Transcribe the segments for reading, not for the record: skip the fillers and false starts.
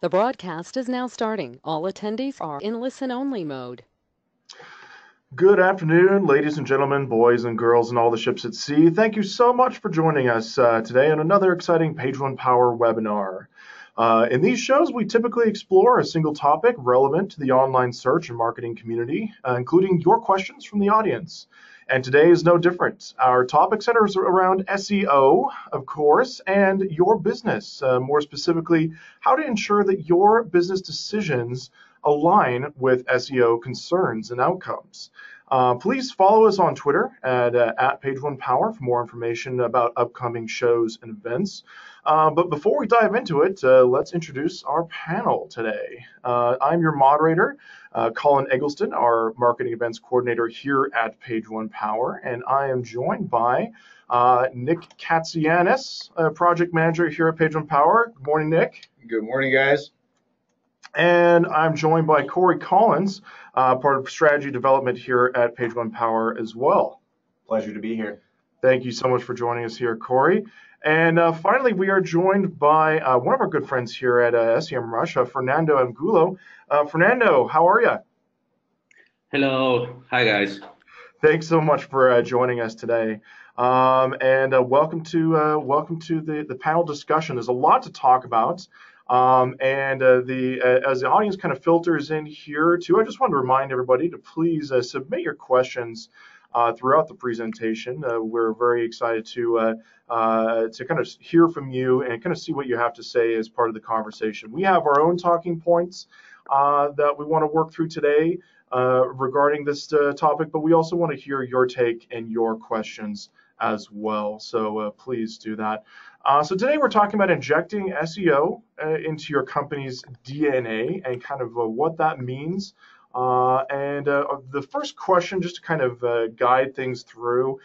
The broadcast is now starting. All attendees are in listen-only mode. Good afternoon, ladies and gentlemen, boys and girls, and all the ships at sea. Thank you so much for joining us today on another exciting Page One Power webinar. In these shows, we typically explore a single topic relevant to the online search and marketing community, including your questions from the audience. And today is no different. Our topic centers around SEO, of course, and your business. More specifically, how to ensure that your business decisions align with SEO concerns and outcomes. Please follow us on Twitter at Page One Power for more information about upcoming shows and events. But before we dive into it, let's introduce our panel today. I'm your moderator, Colin Eggleston, our marketing events coordinator here at Page One Power, and I am joined by Nick Katsianis, project manager here at Page One Power. Good morning, Nick. Good morning, guys. And I'm joined by Corey Collins, part of strategy development here at Page One Power as well. Pleasure to be here. Thank you so much for joining us here, Corey. And finally, we are joined by one of our good friends here at SEMRush, Fernando Angulo. Fernando, how are you? Hello. Hi, guys. Thanks so much for joining us today. And welcome to the panel discussion. There's a lot to talk about. As the audience kind of filters in here too, I just want to remind everybody to please submit your questions throughout the presentation. We're very excited to kind of hear from you and kind of see what you have to say as part of the conversation. We have our own talking points that we want to work through today regarding this topic, but we also want to hear your take and your questions as well. So please do that. So today we're talking about injecting SEO into your company's DNA and kind of what that means. The first question, just to kind of guide things through,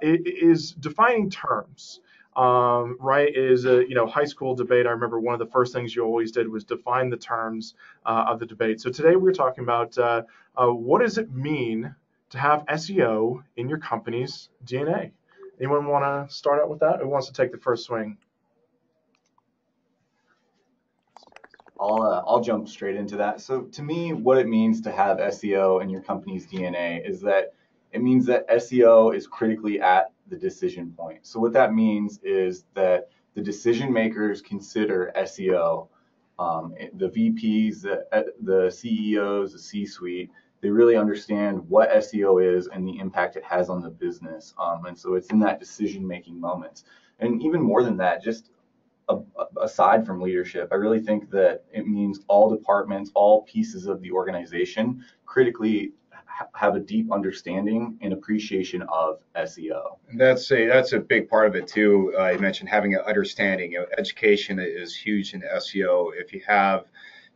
is defining terms. Right, is high school debate. I remember one of the first things you always did was define the terms of the debate. So today we're talking about what does it mean to have SEO in your company's DNA? Anyone want to start out with that? Who wants to take the first swing? I'll jump straight into that. So to me, what it means to have SEO in your company's DNA is that it means that SEO is critically at the decision point. So what that means is that the decision makers consider SEO, the VPs, the CEOs, the C-suite, they really understand what SEO is and the impact it has on the business. And so it's in that decision-making moment. And even more than that, just aside from leadership, I really think that it means all departments, all pieces of the organization critically have a deep understanding and appreciation of SEO. That's a big part of it too. You mentioned having an understanding. Education is huge in SEO. If you have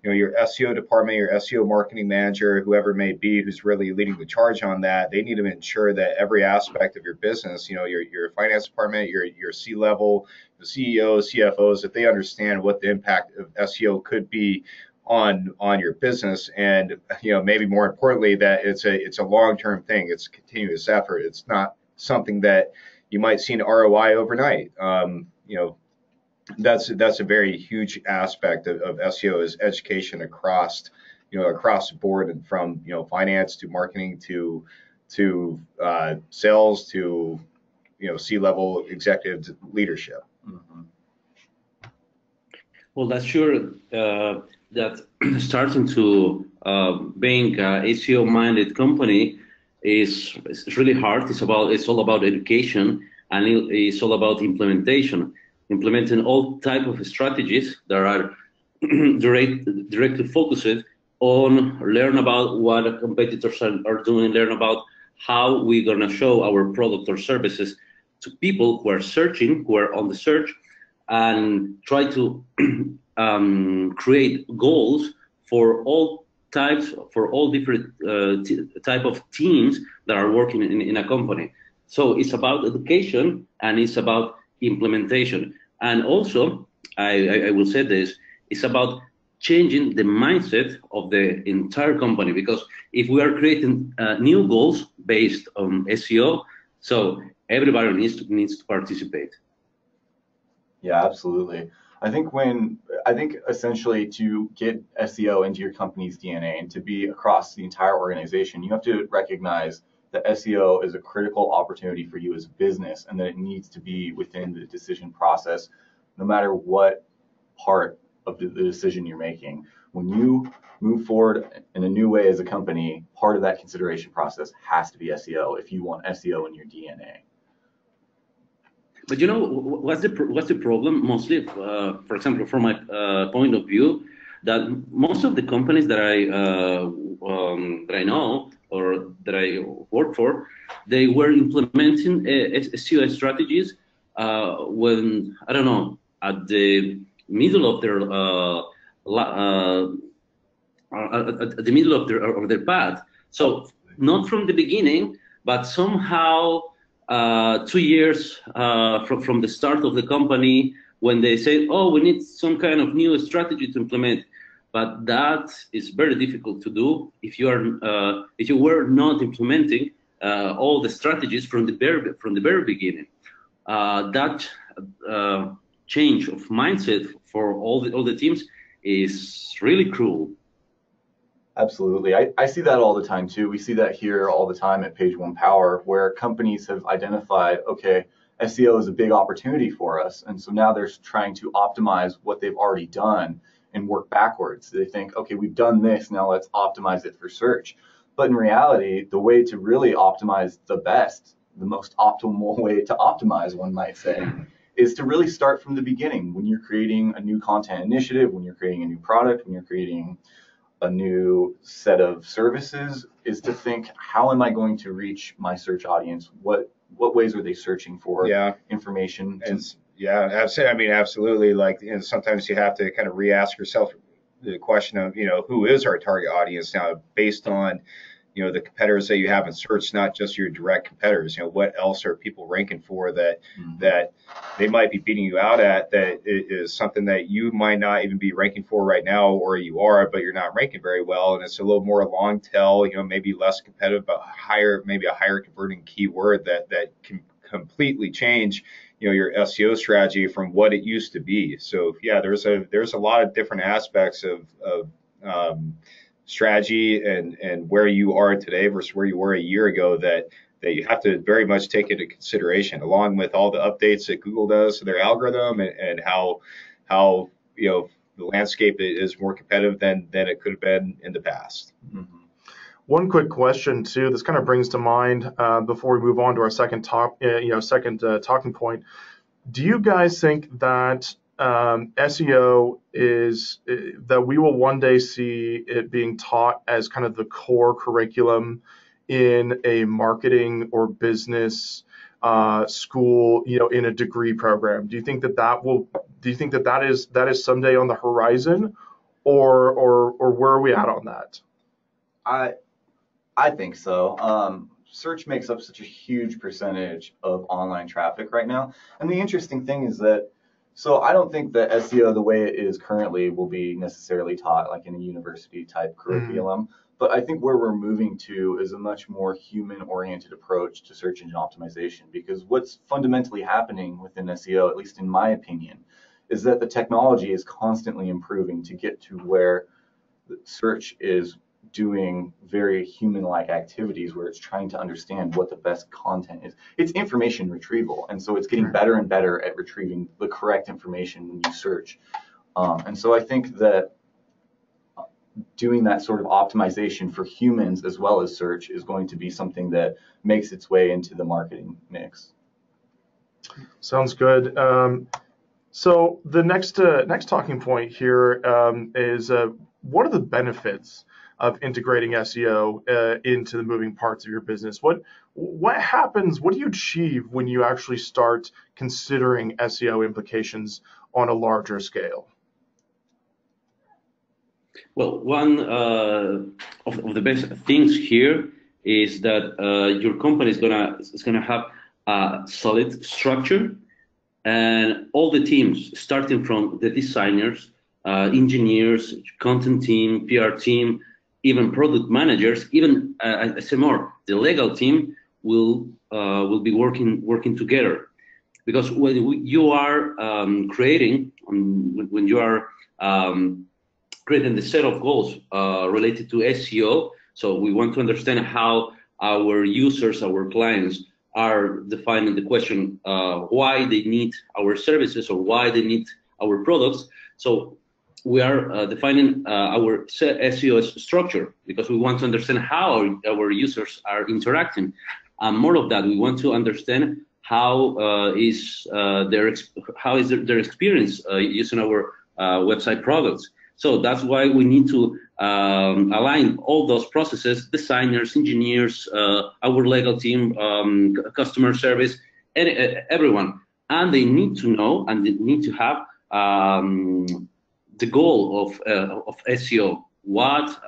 your SEO department, your SEO marketing manager, whoever it may be, who's really leading the charge on that, they need to ensure that every aspect of your business, your finance department, your C-level, the CEOs, CFOs, that they understand what the impact of SEO could be on your business, and maybe more importantly that it's a long-term thing. It's a continuous effort. It's not something that you might see an ROI overnight. That's a very huge aspect of SEO is education across the board, and from finance to marketing to sales to C-level executive leadership. Mm-hmm. Well, that's sure that starting to being a SEO-minded company is really hard. It's all about education, and it's all about implementing all type of strategies that are directly focused on learn about what competitors are doing, learn about how we're going to show our product or services to people who are searching, who are on the search, and try to create goals for all types, for all different type of teams that are working in a company. So it's about education and it's about implementation. And also, I will say this, it's about changing the mindset of the entire company, because if we are creating new goals based on SEO, so everybody needs to participate. Yeah, absolutely. I think when I think essentially to get SEO into your company's DNA and to be across the entire organization, you have to recognize that SEO is a critical opportunity for you as a business and that it needs to be within the decision process, no matter what part of the decision you're making. When you move forward in a new way as a company, part of that consideration process has to be SEO if you want SEO in your DNA. But you know, what's the problem mostly? For example, from my point of view, that most of the companies that I know or that I work for, they were implementing SEO strategies when, I don't know, at the middle of their at the middle of their path. So not from the beginning, but somehow 2 years from the start of the company, when they say, oh, we need some kind of new strategy to implement. But that is very difficult to do if you were not implementing all the strategies from the very beginning. That change of mindset for all the teams is really cruel. Absolutely. I see that all the time too. We see that here all the time at Page One Power, where companies have identified, okay, SEO is a big opportunity for us. And so now they're trying to optimize what they've already done and work backwards. They think, okay, we've done this, now let's optimize it for search. But in reality, the way to really optimize the best, the most optimal way to optimize, one might say, is to really start from the beginning. When you're creating a new content initiative, when you're creating a new product, when you're creating a new set of services, is to think, how am I going to reach my search audience? What ways are they searching for information? I mean, absolutely. Like, sometimes you have to kind of re-ask yourself the question of, who is our target audience now, based on, the competitors that you have in search, not just your direct competitors. What else are people ranking for that they might be beating you out at, that is something that you might not even be ranking for right now, or you are, but you're not ranking very well. And it's a little more long tail, maybe less competitive, but maybe a higher converting keyword that can completely change, your SEO strategy from what it used to be. So yeah, there's a lot of different aspects of strategy and where you are today versus where you were a year ago that you have to very much take into consideration, along with all the updates that Google does to their algorithm and how the landscape is more competitive than it could have been in the past. Mm-hmm. One quick question too, this kind of brings to mind before we move on to our second talking point. Do you guys think that SEO is that we will one day see it being taught as kind of the core curriculum in a marketing or business school, in a degree program? Do you think that is someday on the horizon, or where are we at on that? I think so. Search makes up such a huge percentage of online traffic right now. And the interesting thing is that, so I don't think that SEO, the way it is currently, will be necessarily taught like in a university type curriculum. But I think where we're moving to is a much more human-oriented approach to search engine optimization, because what's fundamentally happening within SEO, at least in my opinion, is that the technology is constantly improving to get to where search is doing very human-like activities, where it's trying to understand what the best content is. It's information retrieval, and so it's getting better and better at retrieving the correct information when you search. And so I think that doing that sort of optimization for humans as well as search is going to be something that makes its way into the marketing mix. Sounds good. So the next talking point here is what are the benefits of integrating SEO into the moving parts of your business? What happens? What do you achieve when you actually start considering SEO implications on a larger scale? Well, one of the best things here is that your company is gonna have a solid structure, and all the teams, starting from the designers, engineers, content team, PR team, even product managers, even I say more, the legal team will be working together. Because when you are creating when you are creating the set of goals related to SEO. So we want to understand how our users, our clients, are defining the question why they need our services or why they need our products. So we are defining our SEO structure because we want to understand how our users are interacting. And more of that, we want to understand how is their experience using our website products. So that's why we need to align all those processes: designers, engineers, our legal team, customer service, and everyone. And they need to know and they need to have the goal of SEO. What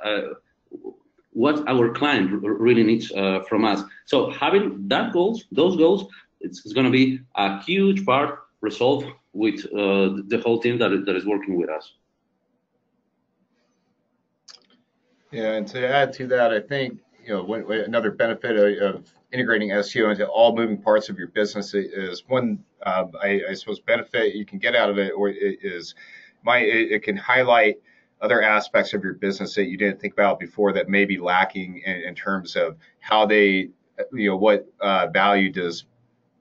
our client really needs from us. So having those goals, it's going to be a huge part resolved with the whole team that is working with us. Yeah, and to add to that, I think another benefit of integrating SEO into all moving parts of your business is one, I suppose, benefit you can get out of it, or it can highlight other aspects of your business that you didn't think about before that may be lacking in terms of how they, what value does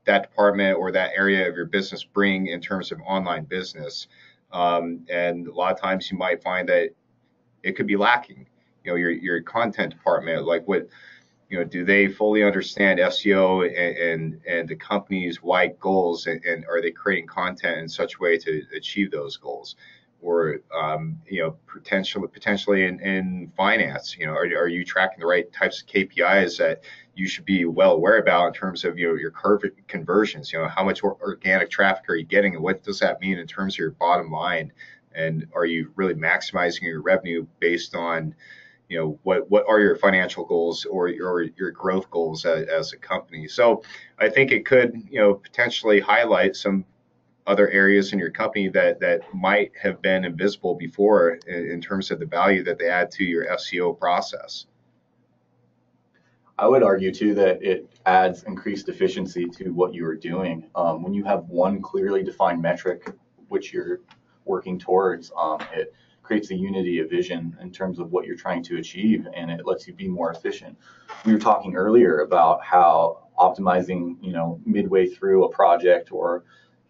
that department or that area of your business bring in terms of online business. And a lot of times you might find that it could be lacking. Your content department, like what, do they fully understand SEO and the company's wide goals, and are they creating content in such a way to achieve those goals? Or, potentially in finance, are you tracking the right types of KPIs that you should be well aware about in terms of, your conversions, how much organic traffic are you getting, and what does that mean in terms of your bottom line? And are you really maximizing your revenue based on, what are your financial goals or your growth goals as a company? So I think it could, potentially highlight some other areas in your company that might have been invisible before in terms of the value that they add to your SEO process. I would argue too that it adds increased efficiency to what you are doing. When you have one clearly defined metric which you're working towards, it creates a unity of vision in terms of what you're trying to achieve, and it lets you be more efficient. We were talking earlier about how optimizing, midway through a project or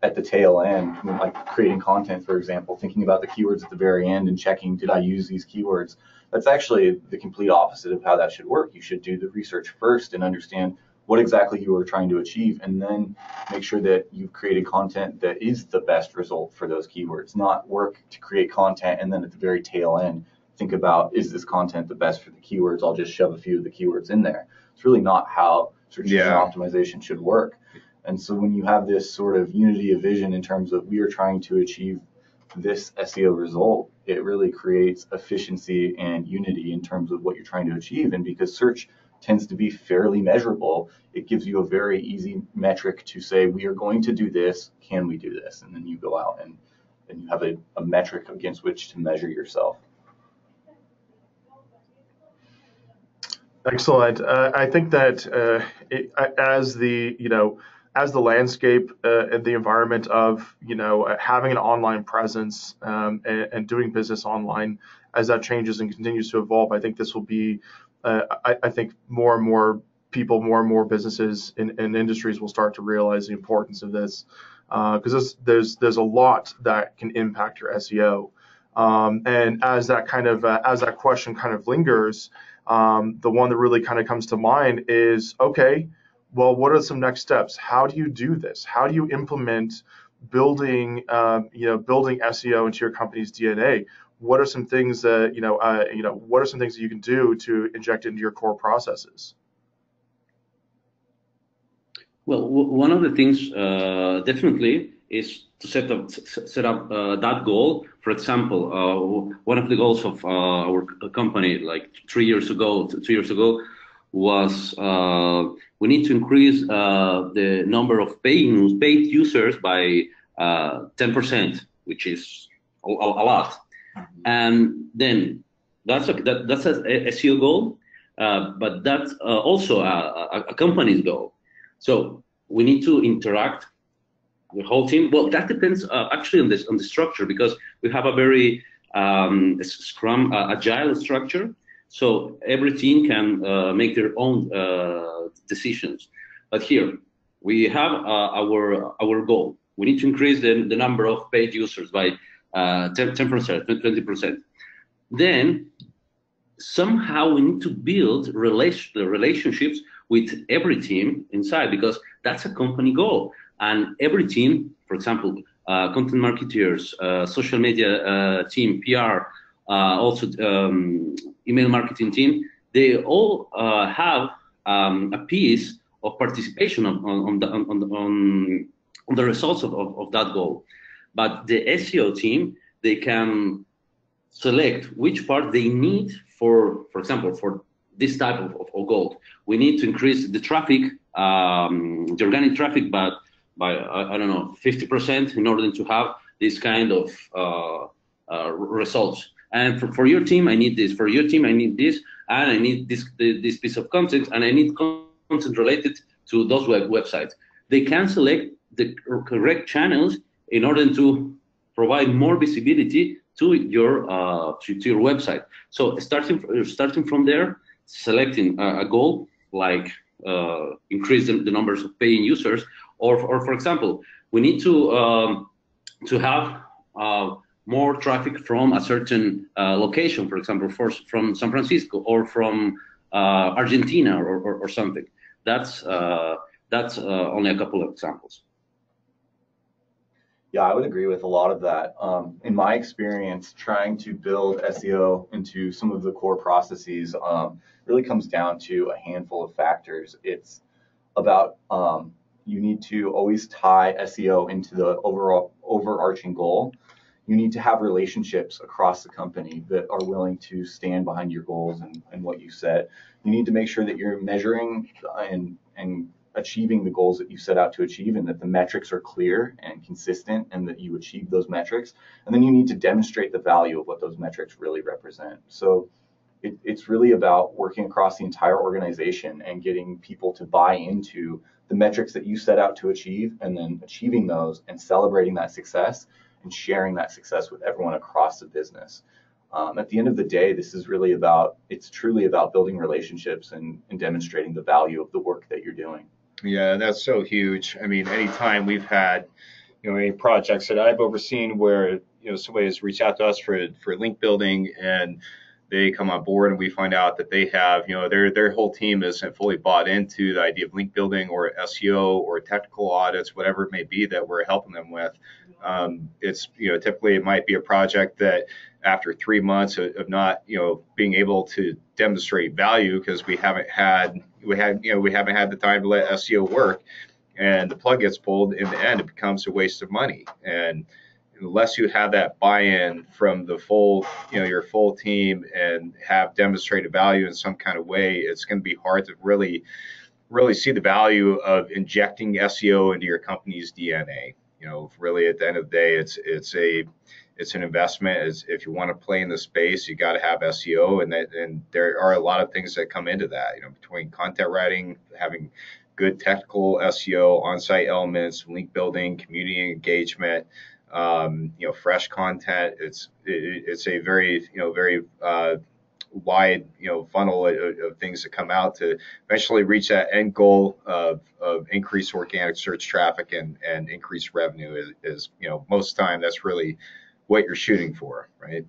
at the tail end, like creating content, for example, thinking about the keywords at the very end and checking, did I use these keywords? That's actually the complete opposite of how that should work. You should do the research first and understand what exactly you are trying to achieve, and then make sure that you've created content that is the best result for those keywords, not work to create content and then at the very tail end think about, is this content the best for the keywords? I'll just shove a few of the keywords in there. It's really not how search engine optimization should work. And so when you have this sort of unity of vision in terms of we are trying to achieve this SEO result, it really creates efficiency and unity in terms of what you're trying to achieve. And because search tends to be fairly measurable, it gives you a very easy metric to say, we are going to do this, can we do this? And then you go out and you have a metric against which to measure yourself. Excellent. I think that as the landscape and the environment of having an online presence and doing business online, as that changes and continues to evolve, I think this will be I think more and more people, more and more businesses and industries will start to realize the importance of this, because there's a lot that can impact your SEO. And as that question kind of lingers, the one that really kind of comes to mind is, okay, well, what are some next steps? How do you do this? How do you implement building SEO into your company's DNA? What are some things that what are some things that you can do to inject into your core processes? Well, one of the things definitely is to set up that goal. For example, one of the goals of our company, like 2 years ago, was we need to increase the number of paid users by 10%, which is a lot. And then that's a SEO goal, but that's also a company's goal. So we need to interact The whole team? Well, that depends actually on the structure, because we have a very Scrum agile structure. So every team can make their own decisions. But here we have our goal. We need to increase the number of paid users by 10%, 20%. Then somehow we need to build relationships with every team inside, because that's a company goal. And every team, for example, content marketers, social media team, PR, also email marketing team, they all have a piece of participation on the results of that goal. But the SEO team, they can select which part they need for example, for this type of goal. We need to increase the traffic, the organic traffic, but by I don't know 50% in order to have this kind of results. And for your team, I need this. For your team, I need this, and I need this piece of content, and I need content related to those websites. They can select the correct channels in order to provide more visibility to your website. So starting from there, selecting a goal like increase the numbers of paying users, or for example, we need to have more traffic from a certain location, for example, from San Francisco or from Argentina or something. That's only a couple of examples. Yeah, I would agree with a lot of that. In my experience, trying to build SEO into some of the core processes really comes down to a handful of factors. It's about you need to always tie SEO into the overall overarching goal. You need to have relationships across the company that are willing to stand behind your goals and what you set. You need to make sure that you're measuring and achieving the goals that you set out to achieve, and that the metrics are clear and consistent, and that you achieve those metrics. And then you need to demonstrate the value of what those metrics really represent. So it's really about working across the entire organization and getting people to buy into the metrics that you set out to achieve, and then achieving those and celebrating that success and sharing that success with everyone across the business. At the end of the day, it's truly about building relationships and demonstrating the value of the work that you're doing. Yeah, that's so huge. I mean, anytime we've had, any projects that I've overseen where, somebody has reached out to us for link building, and they come on board and we find out that they have, their whole team isn't fully bought into the idea of link building or SEO or technical audits, whatever it may be that we're helping them with. It's, typically it might be a project that after 3 months of not, being able to demonstrate value because we haven't had the time to let SEO work, and the plug gets pulled. In the end, it becomes a waste of money. And unless you have that buy-in from the full, your full team, and have demonstrated value in some kind of way, it's going to be hard to really see the value of injecting SEO into your company's DNA. Really at the end of the day, it's an investment. If you want to play in the space, you got to have SEO, and there are a lot of things that come into that. Between content writing, having good technical SEO, on-site elements, link building, community engagement, fresh content. It's a very wide funnel of things that come out to eventually reach that end goal of increased organic search traffic and increased revenue. Is most of the time that's really what you're shooting for, right?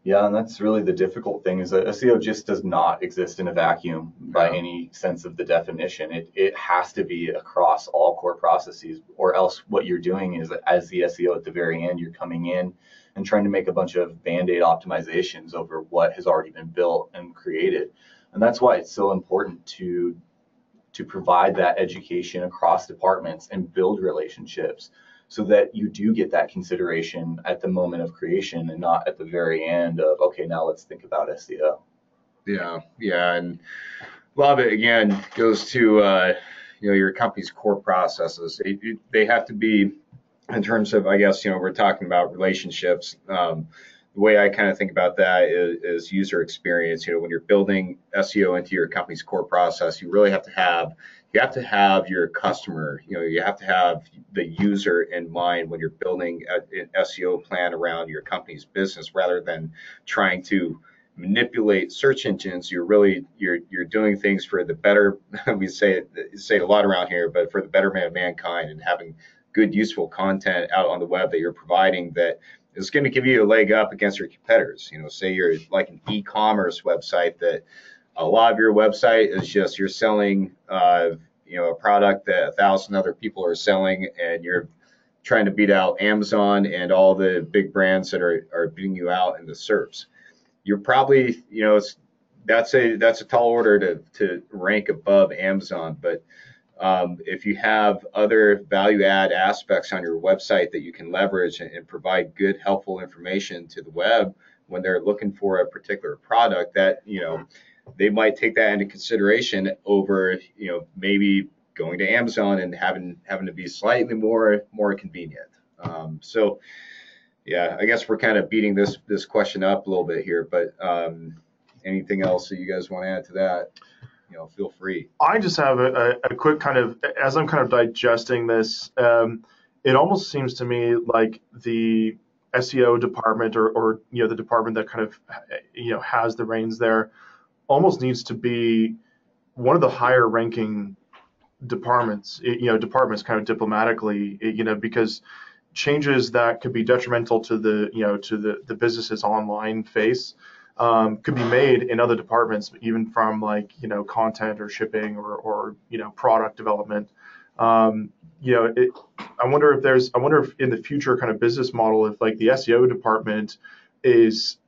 Yeah, and that's really the difficult thing, is that SEO just does not exist in a vacuum by any sense of the definition. It has to be across all core processes, or else what you're doing is, as the SEO at the very end, you're coming in and trying to make a bunch of Band-Aid optimizations over what has already been built and created. And that's why it's so important to provide that education across departments and build relationships, so that you do get that consideration at the moment of creation and not at the very end of, okay, now let's think about SEO. Yeah, and a lot of it again goes to your company's core processes. They have to be, in terms of, I guess, we're talking about relationships. the way I kind of think about that is user experience. When you're building SEO into your company's core process, you really have to have your customer, you have to have the user in mind when you're building an SEO plan around your company's business, rather than trying to manipulate search engines. You're doing things for the better. We say it a lot around here, but for the betterment of mankind, and having good, useful content out on the web that you're providing that is going to give you a leg up against your competitors. Say you're like an e-commerce website, that a lot of your website is just you're selling a product that 1,000 other people are selling, and you're trying to beat out Amazon and all the big brands that are beating you out in the SERPs. You're probably, that's a tall order to rank above Amazon. But if you have other value add aspects on your website that you can leverage and provide good, helpful information to the web when they're looking for a particular product, that, they might take that into consideration over, maybe going to Amazon and having to be slightly more convenient. So yeah, I guess we're kind of beating this question up a little bit here, but anything else that you guys want to add to that? Feel free. I just have a quick kind of, as I'm kind of digesting this, it almost seems to me like the SEO department or the department that kind of, has the reins there, almost needs to be one of the higher ranking departments, departments kind of diplomatically, because changes that could be detrimental to the business's online face could be made in other departments, even from content or shipping or product development. I wonder if in the future kind of business model, if like the SEO department is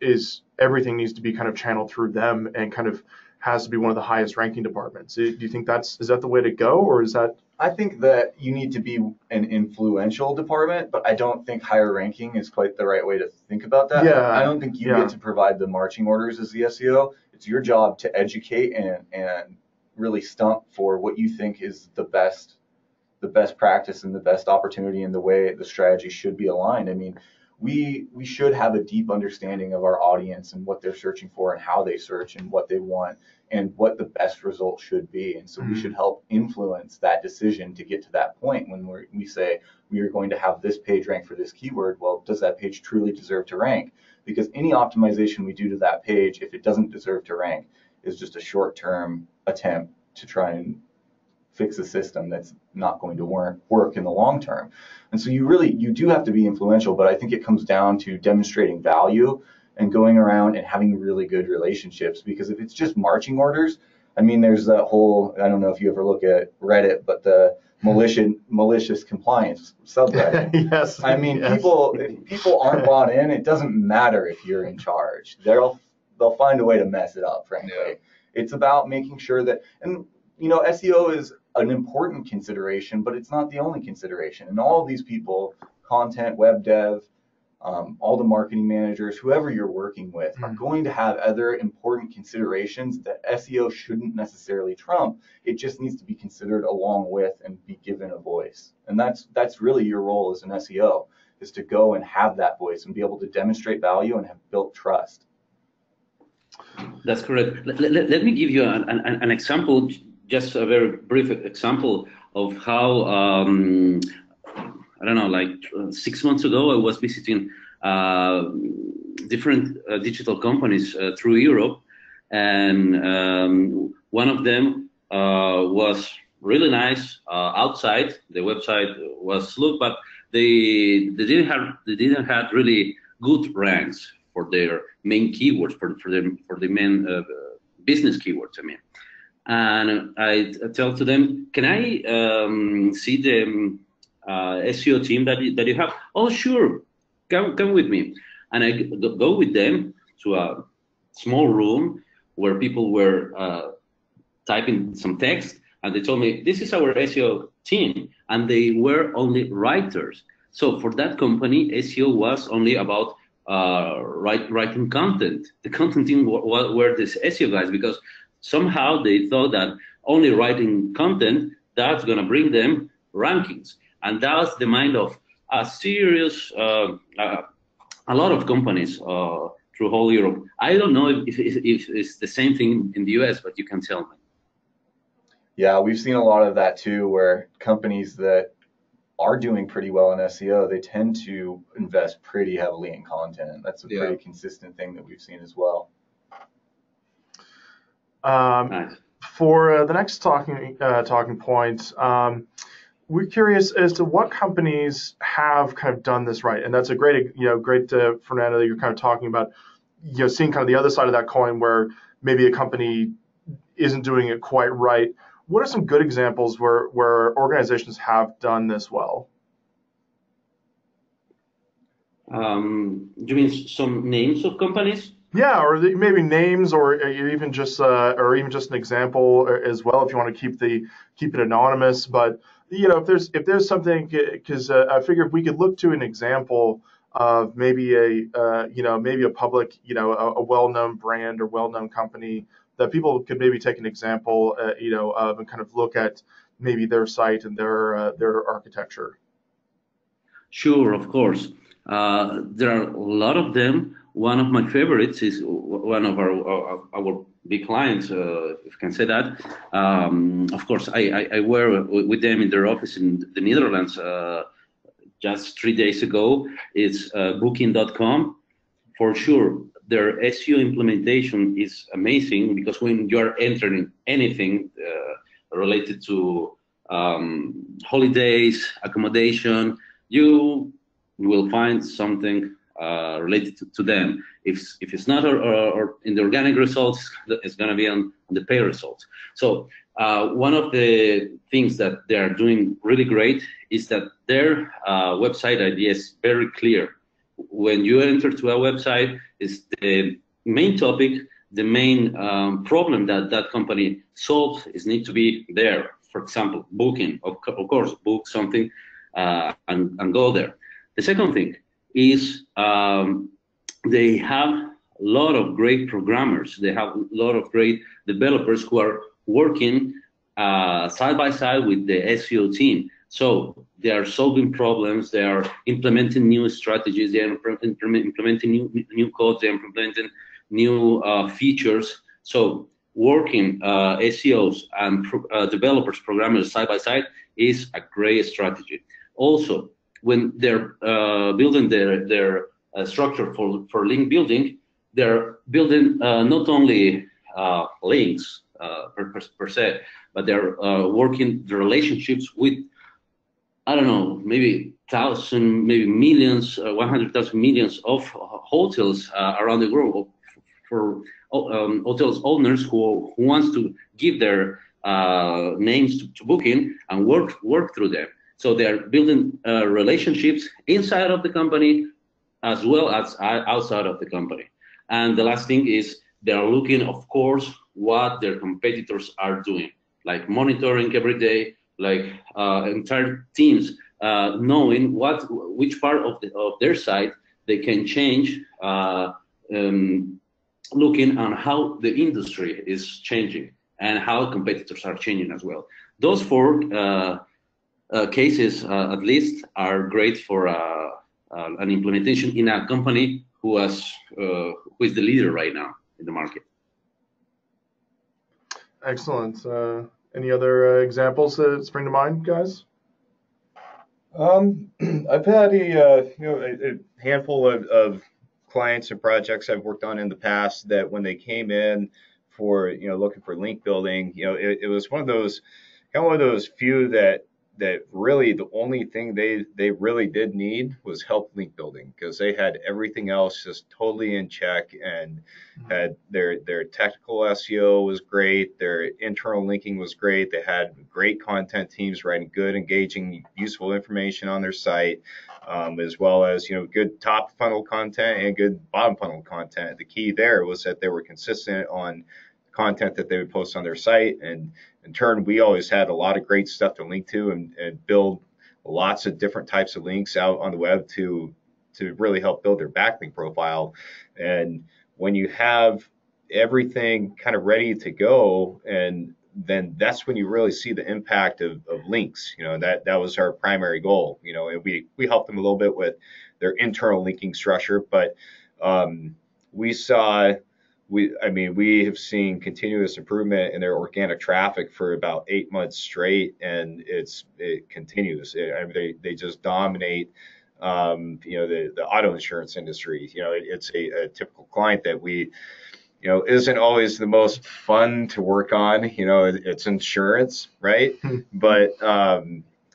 everything needs to be kind of channeled through them and kind of has to be one of the highest ranking departments. Do you think is that the way to go, or is that? I think that you need to be an influential department, but I don't think higher ranking is quite the right way to think about that. Yeah, I don't think you get to provide the marching orders as the SEO. It's your job to educate and really stump for what you think is the best practice and the best opportunity, and the way the strategy should be aligned. I mean, we should have a deep understanding of our audience and what they're searching for and how they search and what they want and what the best result should be. And so we should help influence that decision to get to that point when we say we are going to have this page rank for this keyword. Well, does that page truly deserve to rank? Because any optimization we do to that page, if it doesn't deserve to rank, is just a short-term attempt to try and fix a system that's not going to work in the long term. And so you do have to be influential, but I think it comes down to demonstrating value and going around and having really good relationships. Because if it's just marching orders, I mean, there's that whole, I don't know if you ever look at Reddit, but the malicious compliance subreddit. Yes. I mean, if people aren't bought in, it doesn't matter if you're in charge. They'll find a way to mess it up, frankly. Yeah. It's about making sure that, and SEO is an important consideration, but it's not the only consideration. And all of these people, content, web dev, all the marketing managers, whoever you're working with, are going to have other important considerations that SEO shouldn't necessarily trump. It just needs to be considered along with and be given a voice. And that's really your role as an SEO, is to go and have that voice and be able to demonstrate value and have built trust. That's correct. Let me give you an example, just a very brief example of how, I don't know, 6 months ago, I was visiting different digital companies through Europe, and one of them was really nice outside. The website was looked, but they didn't have really good ranks for their main keywords, for the main business keywords, I mean. And I tell to them, can I see the SEO team that you have? Oh, sure, come with me. And I go with them to a small room where people were typing some text, and they told me, this is our SEO team, and they were only writers. So for that company, SEO was only about writing content. The content team were these SEO guys, because somehow they thought that only writing content, that's going to bring them rankings. And that was the mind of a serious a lot of companies through whole Europe. I don't know if it's the same thing in the US, but you can tell me. Yeah, we've seen a lot of that too, where companies that are doing pretty well in SEO, they tend to invest pretty heavily in content. That's a pretty consistent thing that we've seen as well. Nice. For the next talking point, we're curious as to what companies have kind of done this right, and that's a great, Fernando, that you're kind of talking about, seeing kind of the other side of that coin where maybe a company isn't doing it quite right. What are some good examples where organizations have done this well? You mean some names of companies? Yeah, or maybe names, or even just an example as well, if you want to keep it anonymous. But if there's something, because I figured we could look to an example of maybe a public, a well-known brand or well-known company that people could maybe take an example, of, and kind of look at maybe their site and their architecture. Sure, of course. There are a lot of them. One of my favorites is one of our big clients, if you can say that. Of course, I were with them in their office in the Netherlands just 3 days ago. It's Booking.com. For sure, their SEO implementation is amazing, because when you are entering anything related to holidays, accommodation, you will find something related to them. If it's not or in the organic results, it's going to be on the pay results. So one of the things that they are doing really great is that their website idea is very clear. When you enter to a website, is the main topic, the main problem that company solves is need to be there. For example, booking, of course, book something and go there. The second thing is they have a lot of great programmers. They have a lot of great developers who are working side by side with the SEO team. So they are solving problems. They are implementing new strategies. They are implementing new codes. They are implementing new features. So working SEOs and developers, programmers side by side is a great strategy. Also, when they're building their structure for link building, they're building not only links per se, but they're working the relationships with, I don't know, maybe 1,000, maybe millions, 100,000 millions of hotels around the world, for hotels owners who wants to give their names to Booking and work through them. So they are building relationships inside of the company as well as outside of the company. And the last thing is they are looking, of course, what their competitors are doing, like monitoring every day, like entire teams knowing which part of their site they can change, looking on how the industry is changing and how competitors are changing as well. Those four cases, at least, are great for an implementation in a company who is the leader right now in the market. Excellent. Any other examples that spring to mind, guys? I've had a handful of clients and projects I've worked on in the past that when they came in for looking for link building, it was one of those few that really the only thing they really did need was help link building, because they had everything else just totally in check, and had their technical SEO was great, their internal linking was great, they had great content teams writing good, engaging, useful information on their site, as well as good top funnel content and good bottom funnel content. The key there was that they were consistent on content that they would post on their site, and in turn we always had a lot of great stuff to link to and build lots of different types of links out on the web to really help build their backlink profile. And when you have everything kind of ready to go, and then that's when you really see the impact of links. That was our primary goal, and we helped them a little bit with their internal linking structure. But we saw we have seen continuous improvement in their organic traffic for about 8 months straight, and it continues. They just dominate, the auto insurance industry. It's a typical client that we, isn't always the most fun to work on. It's insurance, right? But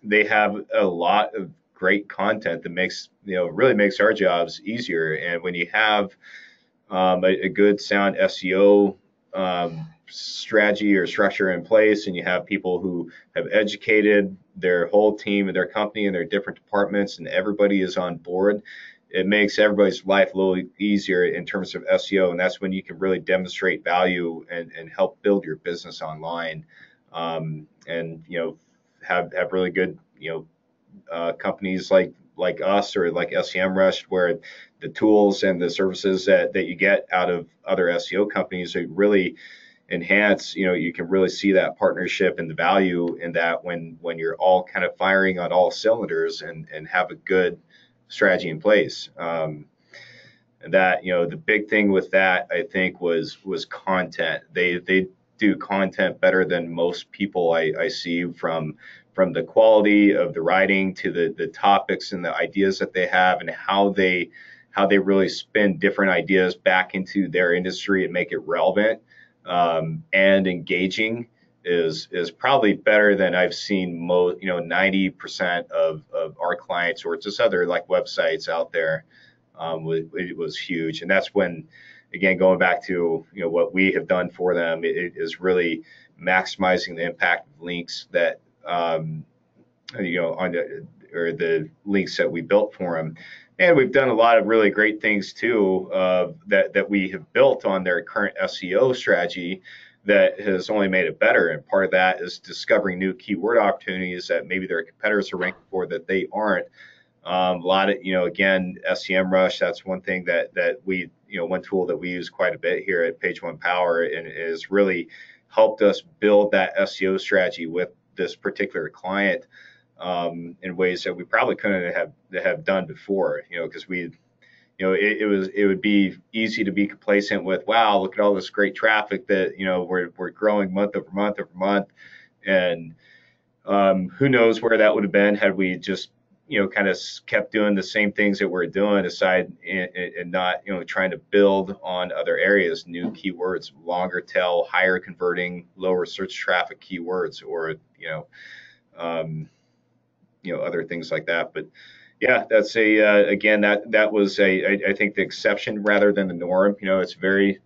they have a lot of great content that really makes our jobs easier. And when you have a good sound SEO strategy or structure in place, and you have people who have educated their whole team and their company and their different departments, and everybody is on board, it makes everybody's life a little easier in terms of SEO. And that's when you can really demonstrate value and help build your business online, and have really good companies like us or like SEMRush, where the tools and the services that you get out of other SEO companies are really enhance. You can really see that partnership and the value in that when you're all kind of firing on all cylinders and have a good strategy in place. And that, the big thing with that, I think, was content. They do content better than most people I see, from the quality of the writing to the topics and the ideas that they have, and how they really spin different ideas back into their industry and make it relevant and engaging is probably better than I've seen 90% of our clients or just other like websites out there. It was huge. And that's when, again, going back to what we have done for them, it is really maximizing the impact of links that on the links that we built for them. And we've done a lot of really great things too, that we have built on their current SEO strategy that has only made it better. And part of that is discovering new keyword opportunities that maybe their competitors are ranking for that they aren't. A lot of, again, SEMRush, that's one thing that we, one tool that we use quite a bit here at Page One Power, and it has really helped us build that SEO strategy with this particular client in ways that we probably couldn't have done before, because it would be easy to be complacent with, wow, look at all this great traffic that, we're growing month over month over month. And who knows where that would have been had we just, kind of kept doing the same things that we're doing aside and not, trying to build on other areas, new keywords, longer tail, higher converting, lower search traffic keywords, or, other things like that. But yeah, that's again, that was I think the exception rather than the norm. It's very,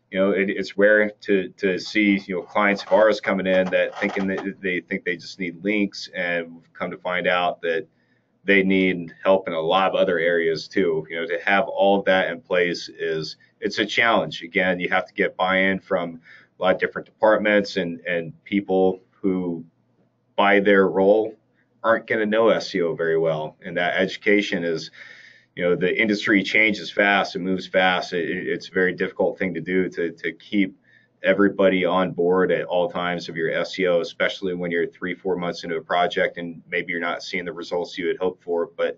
it's rare to see, clients of ours coming in that thinking that they think they just need links, and we've come to find out that they need help in a lot of other areas too. To have all of that in place it's a challenge. Again, you have to get buy-in from a lot of different departments and people who, by their role, aren't going to know SEO very well. And that education is, the industry changes fast, it moves fast. It's a very difficult thing to do to keep everybody on board at all times of your SEO, especially when you're 3-4 months into a project and maybe you're not seeing the results you had hoped for. But,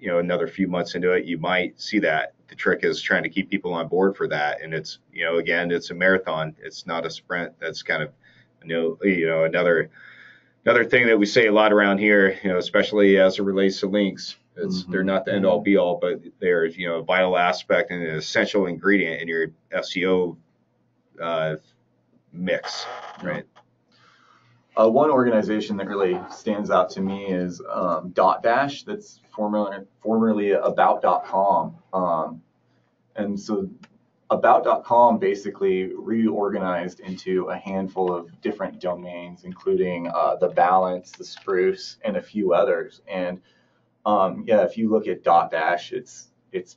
another few months into it, you might see that. The trick is trying to keep people on board for that. And it's, again, it's a marathon. It's not a sprint. That's kind of, another thing that we say a lot around here, especially as it relates to links. They're not the end all be all, but they're, a vital aspect and an essential ingredient in your SEO mix, right? One organization that really stands out to me is Dotdash, that's formerly about Dotcom. And so about.com basically reorganized into a handful of different domains, including the Balance, the Spruce, and a few others. And if you look at Dotdash, it's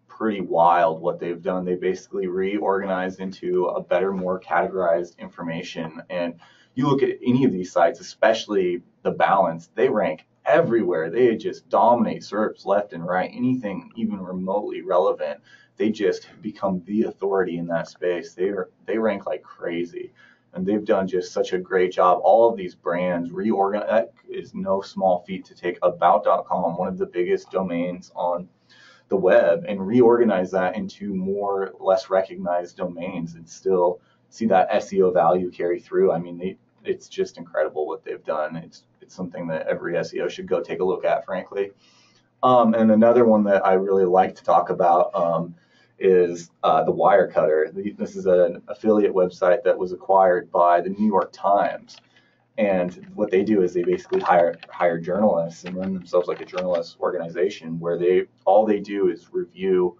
pretty wild what they've done. They basically reorganized into a better, more categorized information. And you look at any of these sites, especially the Balance, they rank everywhere. They just dominate SERPs left and right. Anything even remotely relevant, they just become the authority in that space. They rank like crazy. and they've done just such a great job. All of these brands reorganize. That is no small feat to take about.com, one of the biggest domains on the web, and reorganize that into more less recognized domains and still see that SEO value carry through. I mean, it's just incredible what they've done. It's something that every SEO should go take a look at, frankly. And another one that I really like to talk about is the Wirecutter. This is an affiliate website that was acquired by the New York Times. And what they do is they basically hire journalists and run themselves like a journalist organization where all they do is review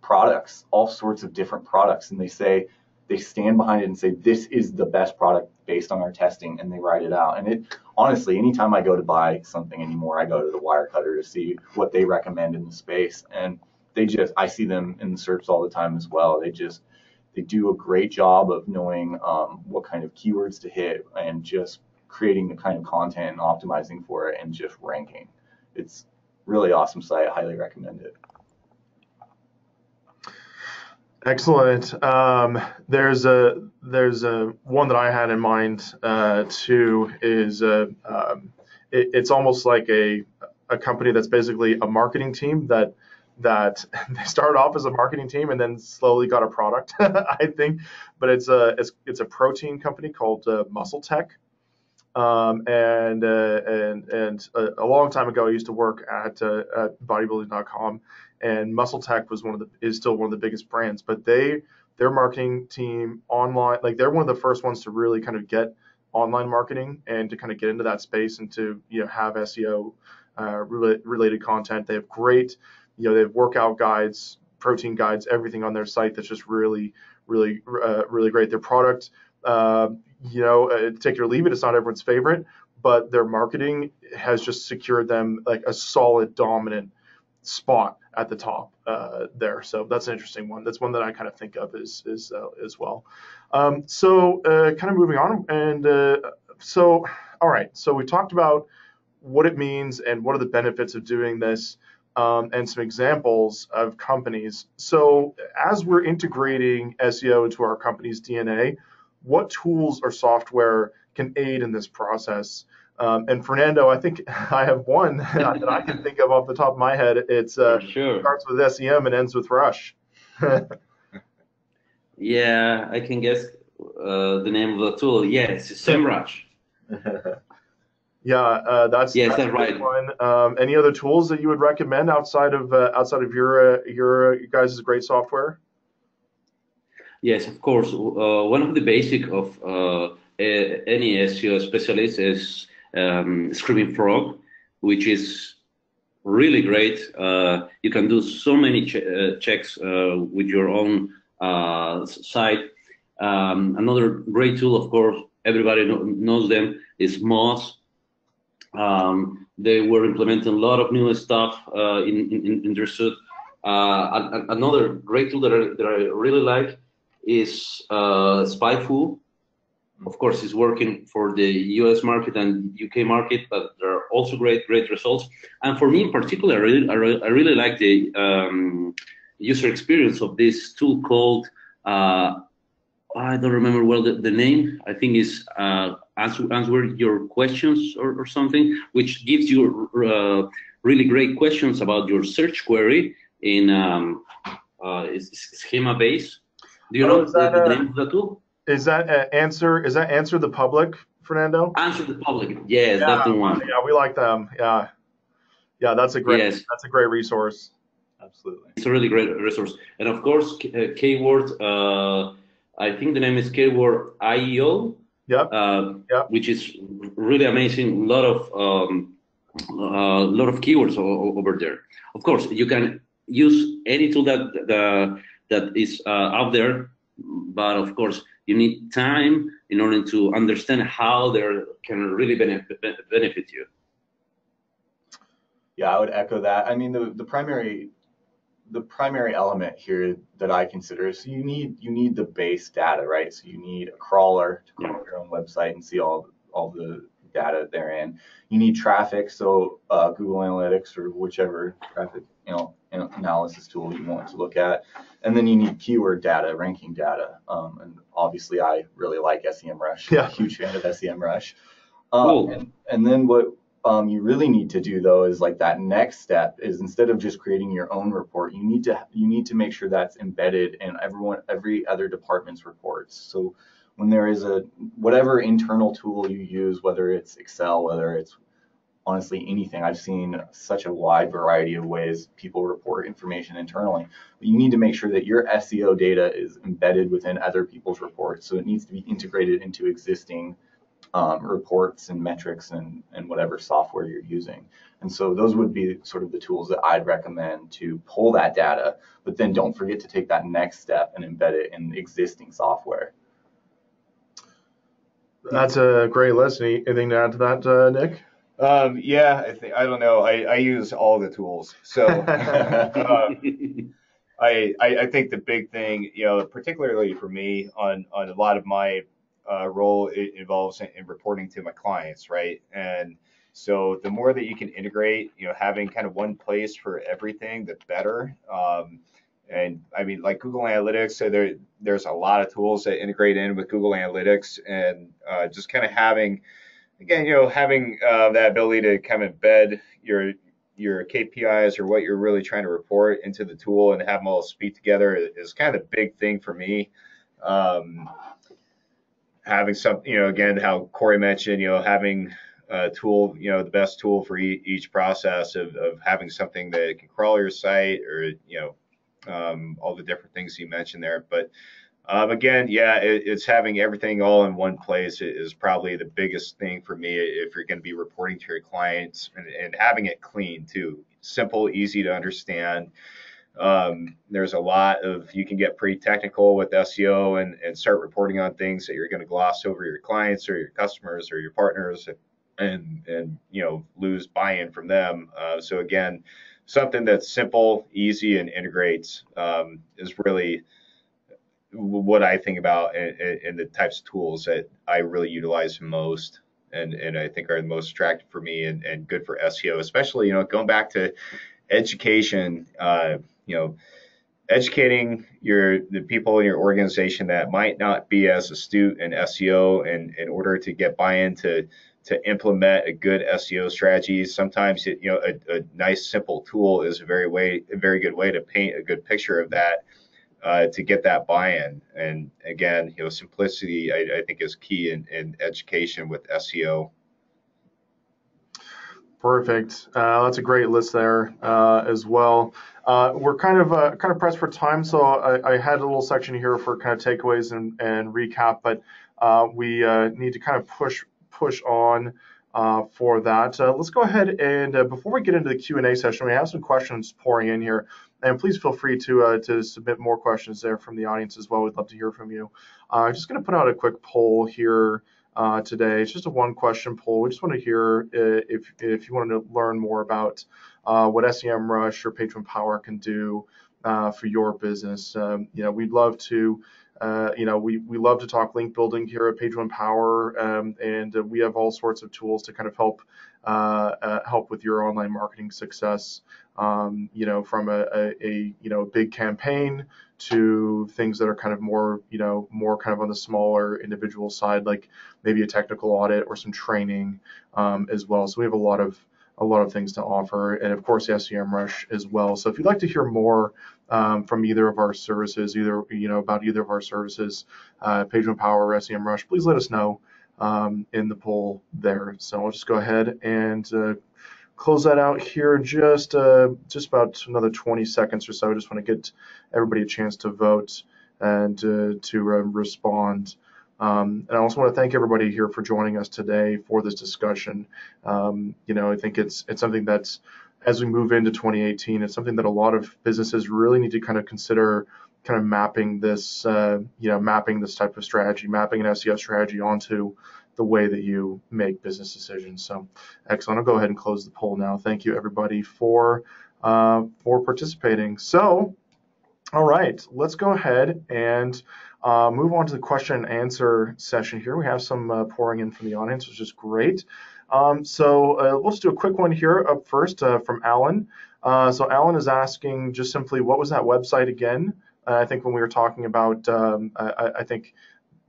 products, all sorts of different products, and they stand behind it and say this is the best product based on our testing, and they write it out. And it honestly, anytime I go to buy something anymore, I go to the Wirecutter to see what they recommend in the space, and I see them in the SERPs all the time as well. They do a great job of knowing what kind of keywords to hit and just creating the kind of content and optimizing for it and just ranking. It's really awesome site. I highly recommend it. Excellent. There's a one that I had in mind too. It's almost like a company that's basically a marketing team that they started off as a marketing team and then slowly got a product, I think. But it's a protein company called MuscleTech. And a long time ago, I used to work at bodybuilding.com, and MuscleTech is still one of the biggest brands. But their marketing team online, like they're one of the first ones to really kind of get online marketing and to kind of get into that space and to have SEO related content. They have great, they have workout guides, protein guides, everything on their site that's just really great. Their product, take it or leave it, it's not everyone's favorite, but their marketing has just secured them like a solid dominant spot at the top there. So that's an interesting one. That's one that I kind of think of as well. So kind of moving on, and all right. So we talked about what it means and what are the benefits of doing this, and some examples of companies. So as we're integrating SEO into our company's DNA, what tools or software can aid in this process? And Fernando, I think I have one that I can think of off the top of my head. It starts with SEM and ends with Rush. Yeah, I can guess the name of the tool. Yes, SEMRush. Yeah, that's that's right. One. Any other tools that you would recommend outside of your guys' great software? Yes, of course. One of the basic of any SEO specialist is Screaming Frog, which is really great. You can do so many checks with your own site. Another great tool, of course, everybody knows them, is Moz. They were implementing a lot of new stuff in their suite. Another great tool that I really like is Spyful. Of course, it's working for the US market and UK market, but there are also great results. And for me in particular, I really like the user experience of this tool called, I don't remember well the name. I think is answer your questions or something, which gives you really great questions about your search query in schema base. Do you know the name of the tool? Is that Answer the Public, Fernando? Answer the Public. Yes, that's the one. Yeah, we like them. Yeah, that's a great resource. Absolutely. It's a really great resource. And of course, keyword. I think the name is keyword IEO. Yep. Which is really amazing. A lot of keywords over there. Of course, you can use any tool that is out there, but of course, you need time in order to understand how they can really benefit you. Yeah, I would echo that. I mean, the primary element here that I consider is you need the base data, right? So you need a crawler to crawl your own website and see all the data therein. You need traffic, so Google Analytics or whichever traffic analysis tool you want to look at. And then you need keyword data, ranking data. And obviously, I really like SEMRush. Yeah. I'm a huge fan of SEMRush. Cool. And then what you really need to do though is like that next step is instead of just creating your own report, you need to make sure that's embedded in every other department's reports. So when there is whatever internal tool you use, whether it's Excel, whether it's honestly anything, I've seen such a wide variety of ways people report information internally. But you need to make sure that your SEO data is embedded within other people's reports. So it needs to be integrated into existing reports and metrics and whatever software you're using. And so those would be sort of the tools that I'd recommend to pull that data, but then don't forget to take that next step and embed it in existing software. That's a great list. Anything to add to that, Nick? Yeah, I don't know. I use all the tools. So I think the big thing, particularly for me on a lot of my role, it involves in reporting to my clients, right? And so the more that you can integrate, having kind of one place for everything, the better. And I mean, like Google Analytics, so there's a lot of tools that integrate in with Google Analytics, and just kind of having that ability to kind of embed your KPIs or what you're really trying to report into the tool and have them all speak together is kind of a big thing for me. Having some, again, how Corey mentioned, having a tool, the best tool for each process of having something that can crawl your site or, all the different things you mentioned there. But again, yeah, it's having everything all in one place is probably the biggest thing for me if you're going to be reporting to your clients, and having it clean too, simple, easy to understand. There's a lot of, you can get pretty technical with SEO and start reporting on things that you're going to gloss over your clients or your customers or your partners and lose buy-in from them. So again, something that's simple, easy, and integrates is really what I think about in the types of tools that I really utilize most and I think are the most attractive for me and good for SEO, especially, going back to education, educating the people in your organization that might not be as astute in SEO, and in order to get buy-in to implement a good SEO strategy. Sometimes a nice simple tool is a very good way to paint a good picture of that, to get that buy-in. And again, simplicity I think is key in education with SEO. Perfect. That's a great list there as well. We're kind of pressed for time, so I had a little section here for kind of takeaways and recap, but we need to kind of push on for that. Let's go ahead and before we get into the Q&A session, we have some questions pouring in here, and please feel free to submit more questions there from the audience as well. We'd love to hear from you. I'm just going to put out a quick poll here today. It's just a one-question poll. We just want to hear if you want to learn more about what SEMRush or Page Power can do for your business. We'd love to. We love to talk link building here at Page Power, and we have all sorts of tools to kind of help with your online marketing success. From a big campaign to things that are kind of more kind of on the smaller individual side, like maybe a technical audit or some training as well. So we have a lot of things to offer, and of course SEMRush as well. So if you'd like to hear more from either of our services, about either of our services, Page Power or SEMRush, please let us know in the poll there. So I'll just go ahead and close that out here just about another 20 seconds or so. I just want to get everybody a chance to vote and to respond. And I also want to thank everybody here for joining us today for this discussion. I think it's something that's, as we move into 2018, it's something that a lot of businesses really need to kind of consider, kind of mapping this type of strategy, mapping an SEO strategy onto the way that you make business decisions. So excellent. I'll go ahead and close the poll now. Thank you everybody for participating. So, all right, let's go ahead and move on to the question and answer session here. We have some pouring in from the audience, which is great. So we'll just do a quick one here up first from Alan. So Alan is asking just simply, what was that website again? I think when we were talking about, I think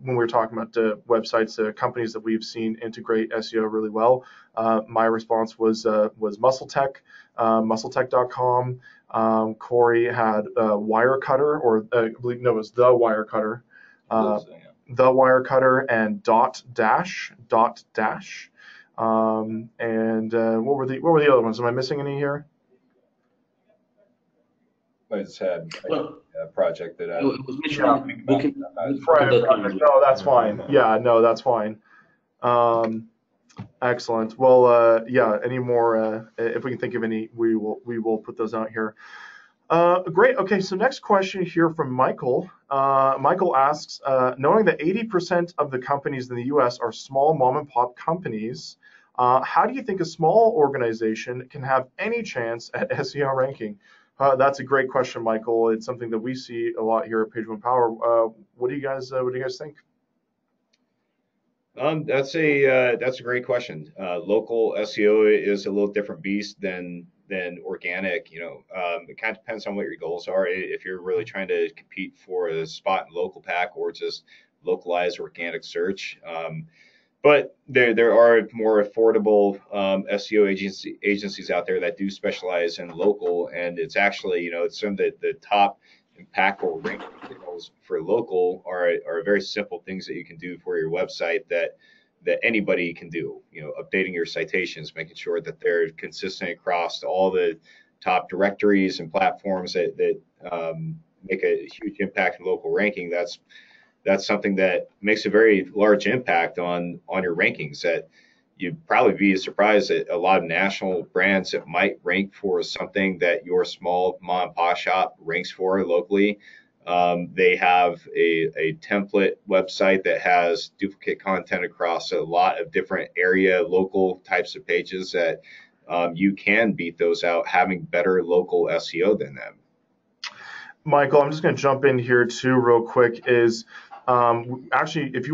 when we were talking about websites, companies that we've seen integrate SEO really well, my response was MuscleTech, MuscleTech.com. Corey had Wirecutter, or I believe no, it was the Wirecutter, the Wirecutter, and dot dash. And what were the other ones? Am I missing any here? I just had Well, a project that I it was mentioned booking. Private project. No, that's fine. Yeah, no, that's fine. Excellent. Well, yeah. Any more? If we can think of any, we will put those out here. Great. Okay. So next question here from Michael. Michael asks, knowing that 80% of the companies in the U.S. are small mom and pop companies, how do you think a small organization can have any chance at SEO ranking? That's a great question, Michael. It's something that we see a lot here at Page One Power. What do you guys think? That's a great question. Local SEO is a little different beast than organic. It kind of depends on what your goals are. If you're really trying to compete for a spot in local pack or just localized organic search. But there are more affordable SEO agencies out there that do specialize in local, and it's actually it's some of the top impactful ranking signals for local are very simple things that you can do for your website that anybody can do. Updating your citations, making sure that they're consistent across all the top directories and platforms that make a huge impact in local ranking. That's something that makes a very large impact on your rankings. That you'd probably be surprised that a lot of national brands that might rank for something that your small mom and pop shop ranks for locally. They have a template website that has duplicate content across a lot of different local types of pages that you can beat those out having better local SEO than them. Michael, I'm just going to jump in here too real quick. Actually, if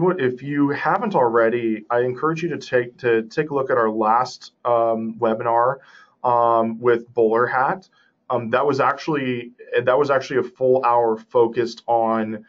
you haven't already, I encourage you to take a look at our last webinar with Bowler Hat. That was actually a full hour focused on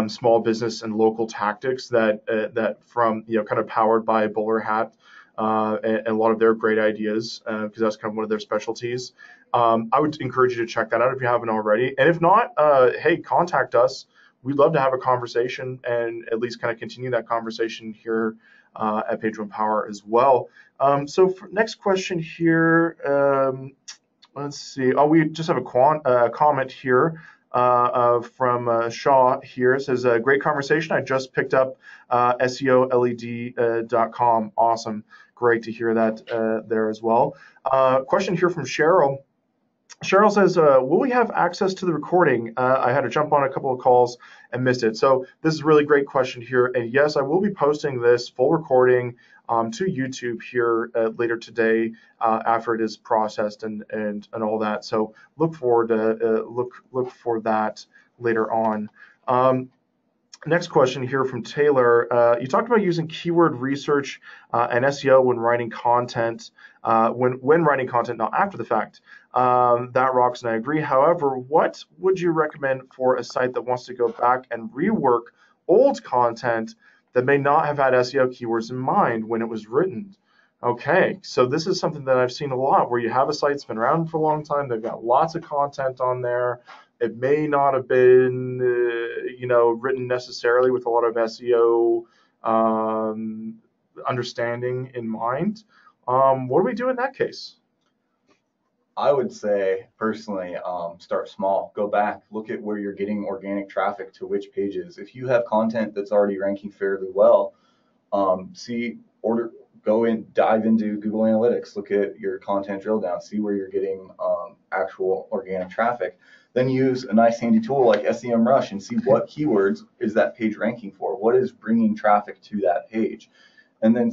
small business and local tactics that from kind of powered by Bowler Hat and a lot of their great ideas because that's kind of one of their specialties. I would encourage you to check that out if you haven't already, and if not, hey, contact us. We'd love to have a conversation and at least kind of continue that conversation here at Page One Power as well. So for next question here, let's see. Oh, we just have a comment here from Shaw here. It says, great conversation. I just picked up SEOled.com. Awesome. Great to hear that there as well. Question here from Cheryl. Cheryl says, will we have access to the recording? I had to jump on a couple of calls and missed it. So this is a really great question here. And yes, I will be posting this full recording to YouTube here later today after it is processed and all that. So look forward to look for that later on. Next question here from Taylor. You talked about using keyword research and SEO when writing content, when writing content, not after the fact. That rocks, and I agree. However, what would you recommend for a site that wants to go back and rework old content that may not have had SEO keywords in mind when it was written? Okay, so this is something that I've seen a lot, where you have a site that's been around for a long time, they've got lots of content on there. It may not have been, written necessarily with a lot of SEO understanding in mind. What do we do in that case? I would say personally, start small. Go back, look at where you're getting organic traffic to which pages. If you have content that's already ranking fairly well, go in, dive into Google Analytics, look at your content drill down, see where you're getting actual organic traffic. Then use a nice handy tool like SEMRush and see what keywords is that page ranking for, what is bringing traffic to that page. And then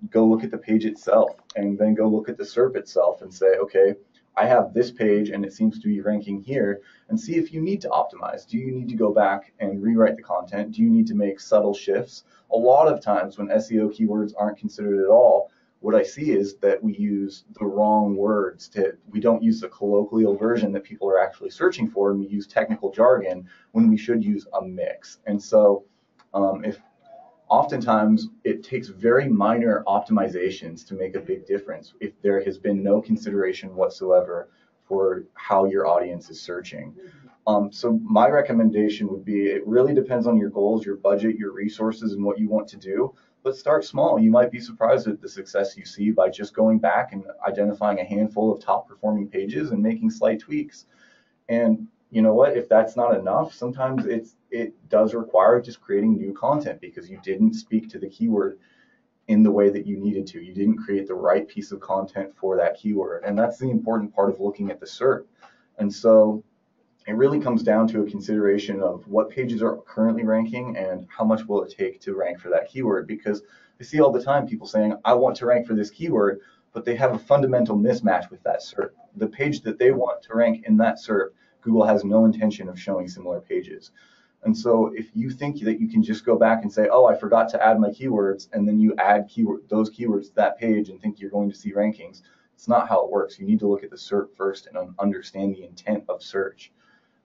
go look at the page itself, and then go look at the SERP itself and say, okay, I have this page and it seems to be ranking here, and see if you need to optimize. Do you need to go back and rewrite the content? Do you need to make subtle shifts? A lot of times when SEO keywords aren't considered at all, what I see is that we use the wrong words. We don't use the colloquial version that people are actually searching for, and we use technical jargon when we should use a mix. And so if oftentimes it takes very minor optimizations to make a big difference if there has been no consideration whatsoever for how your audience is searching. So my recommendation would be, it really depends on your goals, your budget, your resources, and what you want to do. But start small. You might be surprised at the success you see by just going back and identifying a handful of top performing pages and making slight tweaks. And you know what? If that's not enough, sometimes it does require just creating new content because you didn't speak to the keyword in the way that you needed to. You didn't create the right piece of content for that keyword. And that's the important part of looking at the SERP. And so it really comes down to a consideration of what pages are currently ranking and how much will it take to rank for that keyword. Because I see all the time people saying, I want to rank for this keyword, but they have a fundamental mismatch with that SERP. The page that they want to rank in that SERP, Google has no intention of showing similar pages. And so if you think that you can just go back and say, oh, I forgot to add my keywords, and then you add those keywords to that page and think you're going to see rankings, it's not how it works. You need to look at the SERP first and understand the intent of search.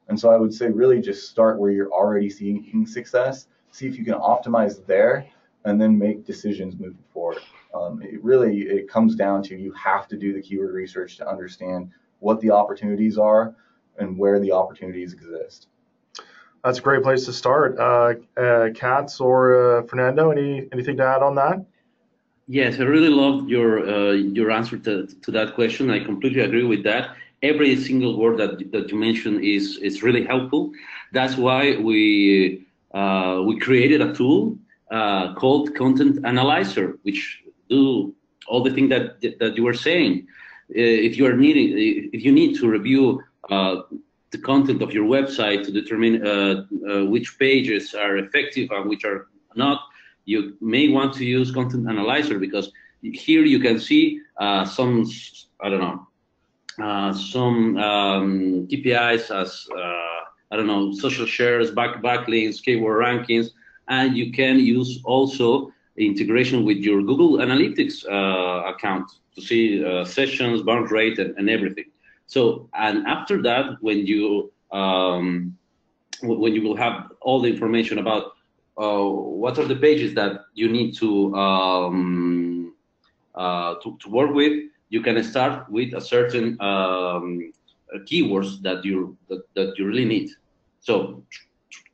And so I would say really just start where you're already seeing success, see if you can optimize there, and then make decisions moving forward. It comes down to, you have to do the keyword research to understand what the opportunities are and where the opportunities exist. That's a great place to start. Katz or Fernando, anything to add on that? Yes, I really loved your answer to that question. I completely agree with that. Every single word that you mentioned is really helpful. That's why we created a tool called Content Analyzer, which do all the things that you were saying. If you need to review the content of your website to determine which pages are effective and which are not, you may want to use Content Analyzer, because here you can see some KPIs as social shares, backlinks, keyword rankings, and you can use also integration with your Google Analytics account to see sessions, bounce rate, and everything. So, and after that, when you will have all the information about what are the pages that you need to work with, you can start with a certain keywords that you really need. So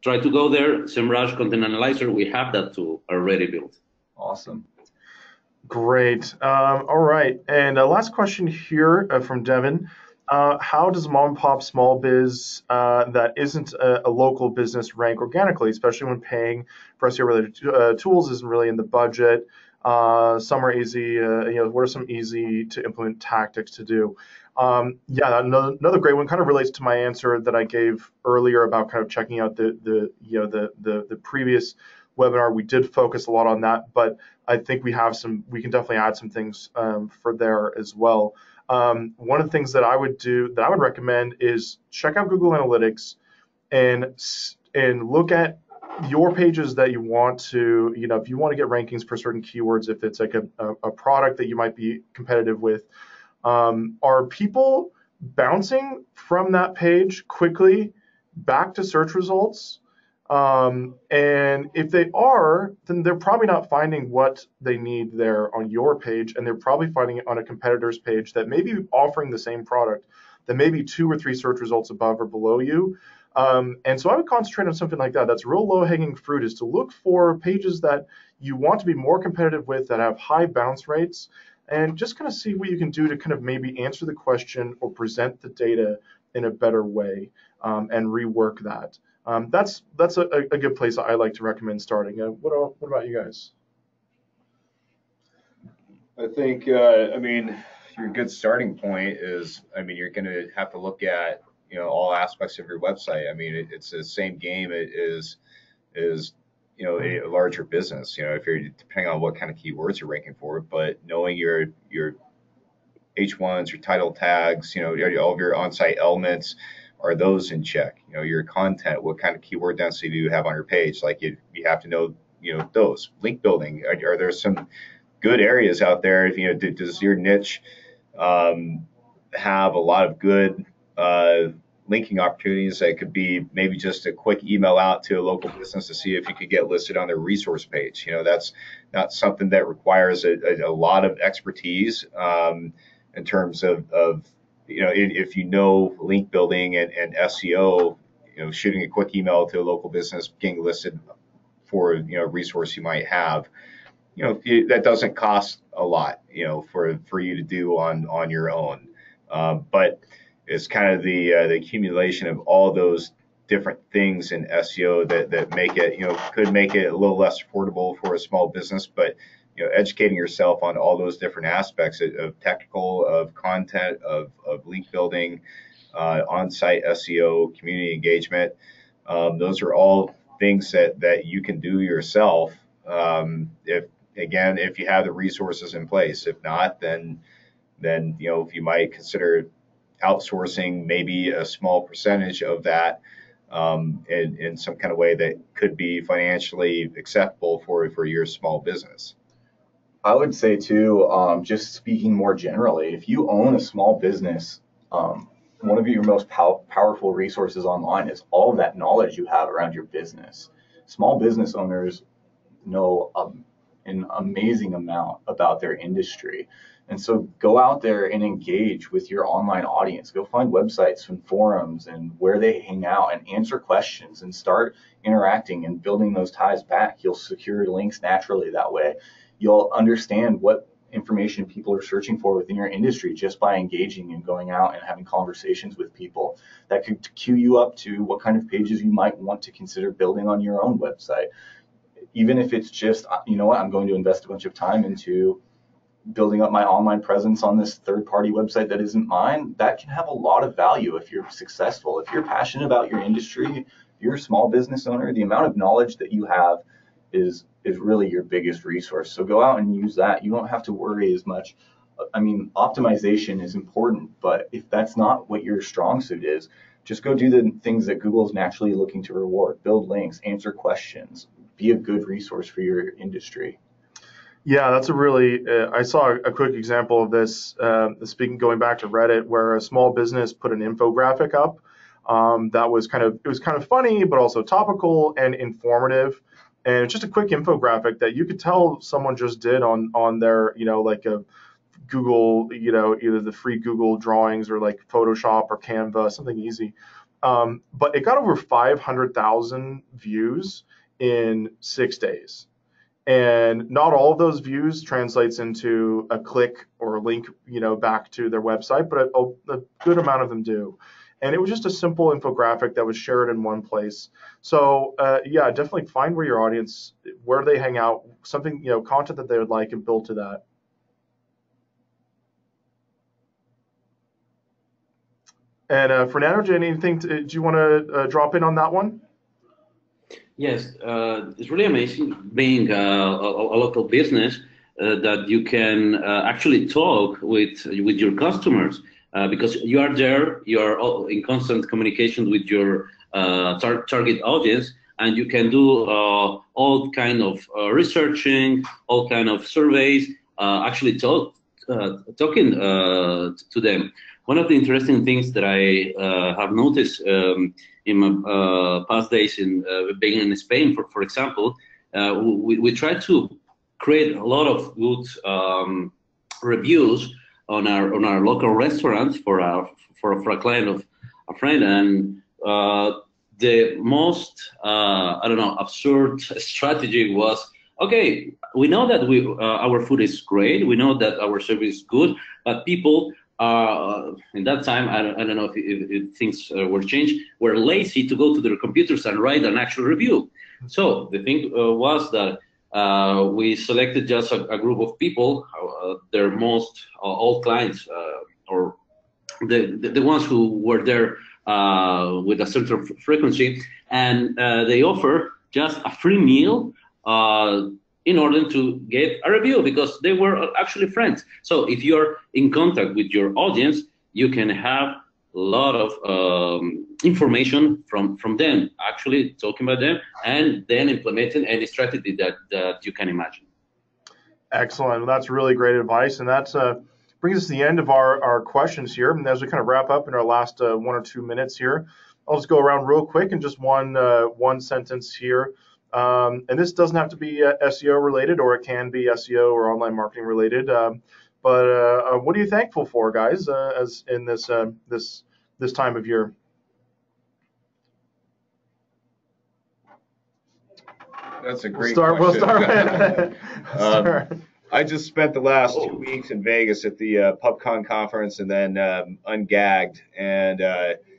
try to go there. SEMRush Content Analyzer, we have that tool already built. Awesome. Great. All right. And last question here from Devin. How does mom and pop small biz that isn't a local business rank organically, especially when paying for SEO related tools isn't really in the budget? Some are easy. What are some easy to implement tactics to do? Another great one kind of relates to my answer that I gave earlier about kind of checking out the previous webinar. We did focus a lot on that, but I think we can definitely add some things for there as well. One of the things that I would recommend is check out Google Analytics and look at your pages that you want to, if you want to get rankings for certain keywords, if it's like a product that you might be competitive with, are people bouncing from that page quickly back to search results? And if they are, then they're probably not finding what they need there on your page, and they're probably finding it on a competitor's page that may be offering the same product, that may be 2 or 3 search results above or below you. And so I would concentrate on something like that. That's real low-hanging fruit, is to look for pages that you want to be more competitive with, that have high bounce rates, and just kind of see what you can do to kind of maybe answer the question or present the data in a better way, and rework that. That's a good place I like to recommend starting. What about you guys? I think, your good starting point is, you're going to have to look at, all aspects of your website. It's the same game as a larger business, if you're, depending on what kind of keywords you're ranking for, but knowing your H1s, your title tags, all of your on-site elements, are those in check? Your content, what kind of keyword density do you have on your page? Like you have to know, those link building. Are there some good areas out there. Does your niche have a lot of good linking opportunities that could be maybe just a quick email out to a local business to see if you could get listed on their resource page? That's not something that requires a lot of expertise in terms of if link building and SEO, shooting a quick email to a local business, getting listed for a resource you might have. That doesn't cost a lot, for you to do on your own. But it's kind of the accumulation of all those different things in SEO that make it, could make it a little less affordable for a small business, but educating yourself on all those different aspects of technical, of content, of link building, on-site SEO, community engagement. Those are all things that you can do yourself, if you have the resources in place. If not, then if you might consider outsourcing maybe a small percentage of that in some kind of way that could be financially acceptable for your small business. I would say too, just speaking more generally, if you own a small business, one of your most powerful resources online is all of that knowledge you have around your business. Small business owners know an amazing amount about their industry. And so go out there and engage with your online audience. Go find websites and forums and where they hang out and answer questions and start interacting and building those ties back. You'll secure links naturally that way. You'll understand what information people are searching for within your industry just by engaging and going out and having conversations with people. That could cue you up to what kind of pages you might want to consider building on your own website. Even if it's just, I'm going to invest a bunch of time into building up my online presence on this third-party website that isn't mine, that can have a lot of value if you're successful. If you're passionate about your industry, if you're a small business owner, the amount of knowledge that you have is really your biggest resource. So go out and use that. You don't have to worry as much. I mean, optimization is important, but if that's not what your strong suit is, just go do the things that Google is naturally looking to reward. Build links, answer questions, be a good resource for your industry. Yeah, that's a really, I saw a quick example of this, going back to Reddit, where a small business put an infographic up that was it was kind of funny, but also topical and informative. And it's just a quick infographic that you could tell someone just did on their, like a Google, either the free Google drawings or like Photoshop or Canva, something easy. But it got over 500,000 views in 6 days. And not all of those views translates into a click or a link, back to their website, but a good amount of them do. And it was just a simple infographic that was shared in one place. So yeah, definitely find where your audience, where they hang out, something, content that they would like, and build to that. And Fernando, do you want to drop in on that one? Yes, it's really amazing being a local business that you can actually talk with your customers because you are there, you are in constant communication with your target audience, and you can do all kind of researching, all kind of surveys, actually talking to them. One of the interesting things that I have noticed in my past days in being in Spain, for example, we try to create a lot of good reviews on our local restaurants for a client of a friend, and the most absurd strategy was, okay, we know that our food is great, we know that our service is good, but people in that time, I don't know if things were changed, were lazy to go to their computers and write an actual review. So the thing was that we selected just a group of people, their most old clients, or the ones who were there with a certain frequency, and they offer just a free meal in order to get a review, because they were actually friends. So if you're in contact with your audience, you can have a lot of information from them, actually talking about them, and then implementing any strategy that you can imagine. Excellent. That's really great advice. And that's brings us to the end of our questions here. And as we kind of wrap up in our last 1 or 2 minutes here, I'll just go around real quick and just one sentence here. And this doesn't have to be SEO related, or it can be SEO or online marketing related. But what are you thankful for, guys, as in this time of year? That's a great We'll start question. with I just spent the last 2 weeks in Vegas at the PubCon conference and then Ungagged, and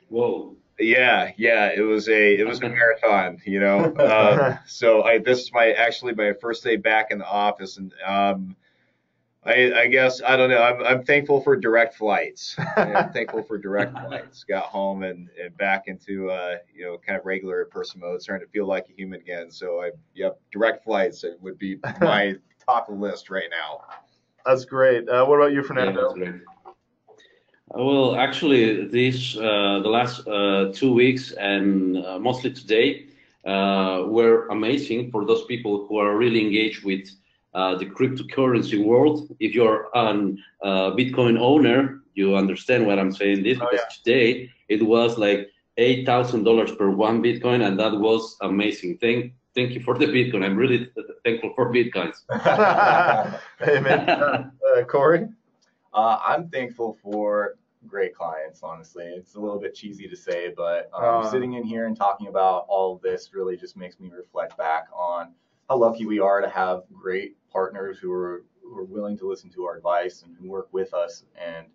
Whoa. yeah, it was a marathon, you know. So this is actually my first day back in the office, and I guess I don't know. I'm thankful for direct flights. I'm thankful for direct flights. Got home and back into kind of regular person mode, starting to feel like a human again. So direct flights would be my top of the list right now. That's great. What about you, Fernando? Yeah, that's great. Well, actually, the last 2 weeks and mostly today were amazing for those people who are really engaged with the cryptocurrency world. If you're a Bitcoin owner, you understand what I'm saying this, because today it was like $8,000 per one Bitcoin, and that was amazing. Thank you for the Bitcoin. I'm really thankful for Bitcoins. Amen. Corey? I'm thankful for great clients, honestly. It's a little bit cheesy to say, but sitting in here and talking about all of this really just makes me reflect back on how lucky we are to have great partners who are willing to listen to our advice and who work with us and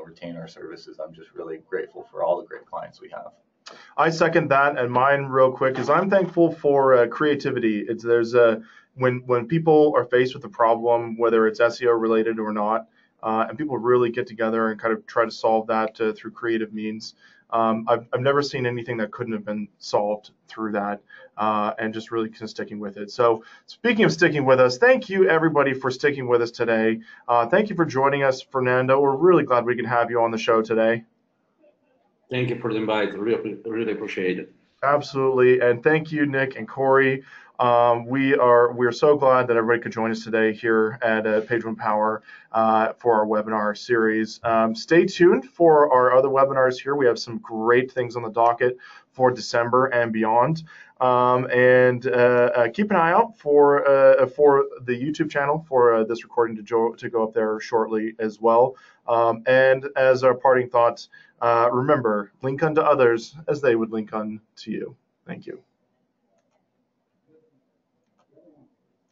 retain our services. I'm just really grateful for all the great clients we have. I second that, and mine real quick is I'm thankful for creativity. When people are faced with a problem, whether it's SEO related or not, and people really get together and kind of try to solve that through creative means. I've never seen anything that couldn't have been solved through that, and just really kind of sticking with it. So speaking of sticking with us, thank you everybody for sticking with us today. Thank you for joining us, Fernando. We're really glad we can have you on the show today. Thank you for the invite. Really appreciate it. Absolutely, and thank you, Nick and Corey. We are so glad that everybody could join us today here at Page One Power for our webinar series. Stay tuned for our other webinars here. We have some great things on the docket for December and beyond. And keep an eye out for the YouTube channel for this recording to go up there shortly as well. And as our parting thoughts, remember, link unto others as they would link unto you. Thank you.